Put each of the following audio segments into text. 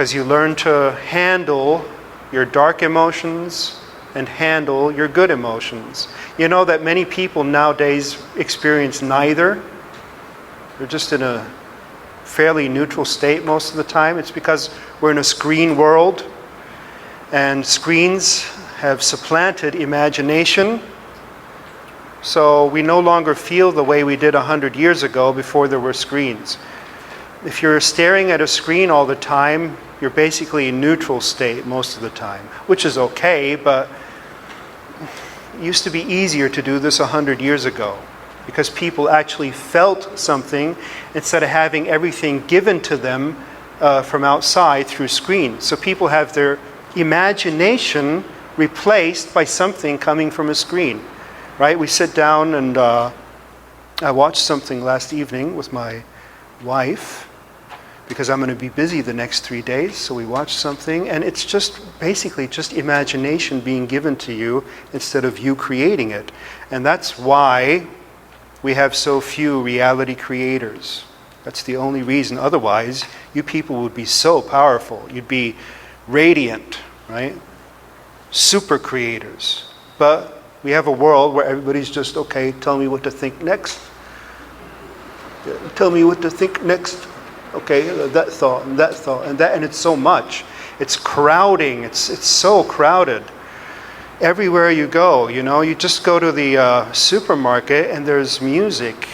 because you learn to handle your dark emotions and handle your good emotions. You know that many people nowadays experience neither. They're just in a fairly neutral state most of the time. It's because we're in a screen world, and screens have supplanted imagination. So we no longer feel the way we did 100 years ago before there were screens. If you're staring at a screen all the time, you're basically in neutral state most of the time, which is okay, but it used to be easier to do this 100 years ago because people actually felt something instead of having everything given to them from outside through screens. So people have their imagination replaced by something coming from a screen, right? We sit down and I watched something last evening with my wife because I'm going to be busy the next 3 days. So we watched something, and it's just basically just imagination being given to you instead of you creating it. And that's why we have so few reality creators. That's the only reason. Otherwise, you people would be so powerful. You'd be radiant, right? Super creators. But we have a world where everybody's just, okay, tell me what to think next. Tell me what to think next. Okay, that thought, and that thought, and that, and it's so much. It's crowding. It's so crowded. Everywhere you go, you know, you just go to the supermarket and there's music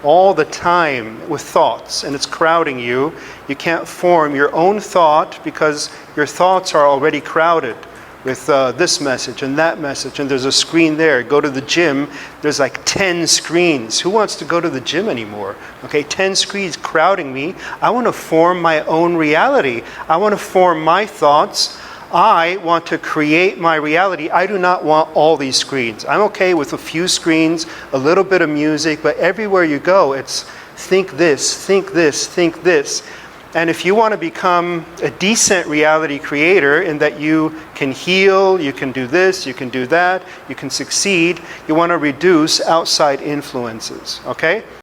all the time with thoughts, and it's crowding you. You can't form your own thought because your thoughts are already crowded with this message and that message, and there's a screen there. Go to the gym, there's like 10 screens. Who wants to go to the gym anymore? Okay, 10 screens crowding me. I want to form my own reality. I want to form my thoughts. I want to create my reality. I do not want all these screens. I'm okay with a few screens, a little bit of music, but everywhere you go, it's think this, think this, think this. And if you want to become a decent reality creator in that you can heal, you can do this, you can do that, you can succeed, you want to reduce outside influences, okay?